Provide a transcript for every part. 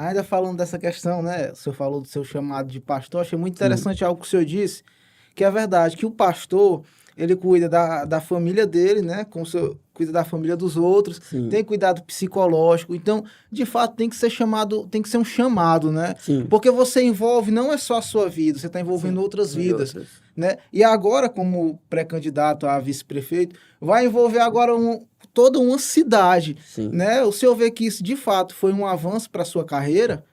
Ainda falando dessa questão, né? O senhor falou do seu chamado de pastor, achei muito Sim, interessante algo que o senhor disse, que é verdade, que o pastor, ele cuida da família dele, né? Cuida da família dos outros, sim, tem cuidado psicológico. Então, de fato, tem que ser chamado, tem que ser um chamado, né? sim, Porque você envolve não é só a sua vida, você está envolvendo sim. outras E vidas, outras. né? E agora, como pré-candidato a vice-prefeito, vai envolver agora toda uma cidade, Sim. né? O senhor vê que isso de fato foi um avanço para a sua carreira?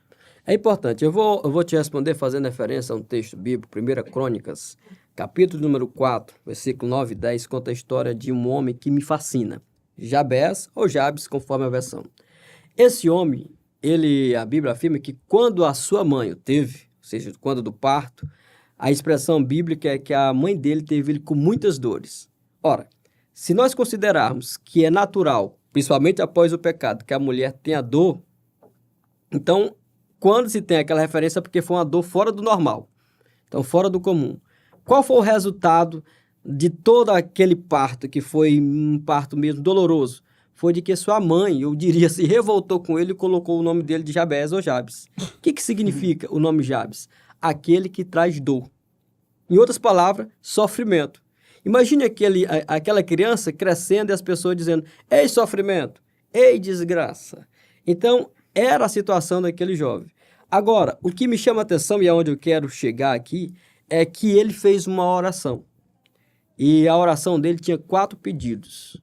É importante. Eu vou te responder fazendo referência a um texto bíblico, 1 Crônicas, capítulo número 4, versículo 9 e 10, conta a história de um homem que me fascina. Jabés ou Jabes, conforme a versão. Esse homem, a Bíblia afirma que quando a sua mãe o teve, ou seja, quando do parto, a expressão bíblica é que a mãe dele teve ele com muitas dores. Ora, se nós considerarmos que é natural, principalmente após o pecado, que a mulher tenha dor, então, quando se tem aquela referência é porque foi uma dor fora do normal, então fora do comum. Qual foi o resultado de todo aquele parto, que foi um parto mesmo doloroso? Foi de que sua mãe, eu diria, se revoltou com ele e colocou o nome dele de Jabés ou Jabes. O que significa o nome Jabes? Aquele que traz dor. Em outras palavras, sofrimento. Imagine aquela criança crescendo e as pessoas dizendo: ei, sofrimento, ei, desgraça. Então, era a situação daquele jovem. Agora, o que me chama a atenção e aonde eu quero chegar aqui é que ele fez uma oração. E a oração dele tinha 4 pedidos.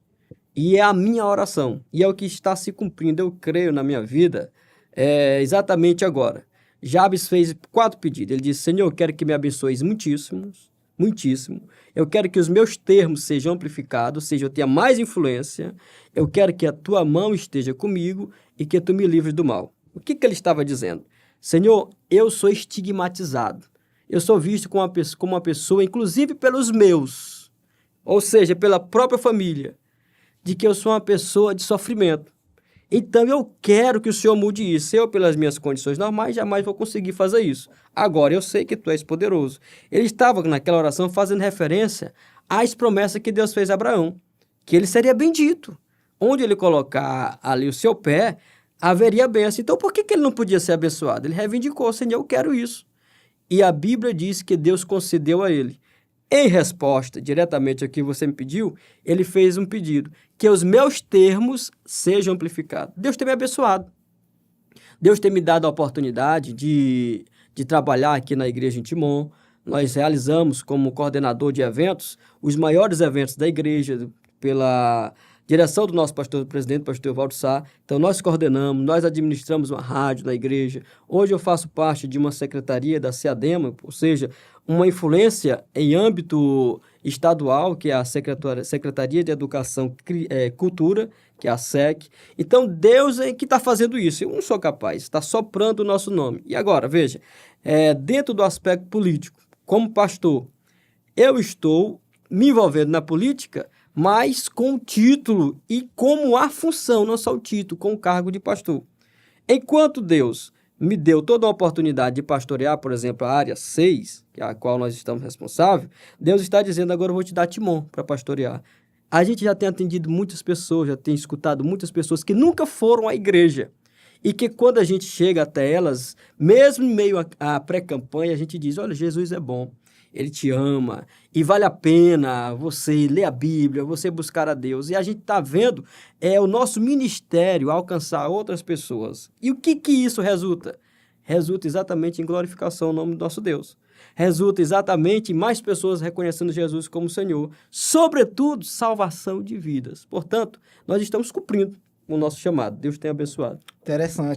E é a minha oração. E é o que está se cumprindo, eu creio, na minha vida, exatamente agora. Jabes fez 4 pedidos. Ele disse: Senhor, eu quero que me abençoes muitíssimo, muitíssimo. Eu quero que os meus termos sejam amplificados, ou seja, eu tenha mais influência. Eu quero que a tua mão esteja comigo e que tu me livres do mal. O que ele estava dizendo? Senhor, eu sou estigmatizado. Eu sou visto como uma pessoa, inclusive pelos meus, ou seja, pela própria família, de que eu sou uma pessoa de sofrimento. Então eu quero que o Senhor mude isso. Eu, pelas minhas condições normais, jamais vou conseguir fazer isso. Agora eu sei que tu és poderoso. Ele estava naquela oração fazendo referência às promessas que Deus fez a Abraão, que ele seria bendito. Onde ele colocar ali o seu pé, haveria bênção. Então por que ele não podia ser abençoado? Ele reivindicou: Senhor, eu quero isso. E a Bíblia diz que Deus concedeu a ele. Em resposta diretamente ao que você me pediu, ele fez um pedido: que os meus termos sejam amplificados. Deus tem me abençoado. Deus tem me dado a oportunidade de trabalhar aqui na Igreja em Timon. Nós realizamos, como coordenador de eventos, os maiores eventos da igreja, pela direção do nosso presidente, pastor Valdo Sá. Então, nós coordenamos, nós administramos uma rádio na igreja. Hoje eu faço parte de uma secretaria da SEADEMA, ou seja, uma influência em âmbito estadual, que é a Secretaria de Educação e Cultura, que é a SEC. Então, Deus é que está fazendo isso. Eu não sou capaz, está soprando o nosso nome. E agora, veja, dentro do aspecto político, como pastor, eu estou me envolvendo na política, mas com o título e como a função, não só o título, com o cargo de pastor. Enquanto Deus me deu toda a oportunidade de pastorear, por exemplo, a área 6, que é a qual nós estamos responsáveis, Deus está dizendo: agora eu vou te dar Timon para pastorear. A gente já tem atendido muitas pessoas, já tem escutado muitas pessoas que nunca foram à igreja. E que quando a gente chega até elas, mesmo em meio à pré-campanha, a gente diz: olha, Jesus é bom, ele te ama, e vale a pena você ler a Bíblia, você buscar a Deus. E a gente está vendo o nosso ministério alcançar outras pessoas. E o que isso resulta? Resulta exatamente em glorificação ao nome do nosso Deus. Resulta exatamente em mais pessoas reconhecendo Jesus como Senhor. Sobretudo, salvação de vidas. Portanto, nós estamos cumprindo o nosso chamado. Deus tenha abençoado. Interessante.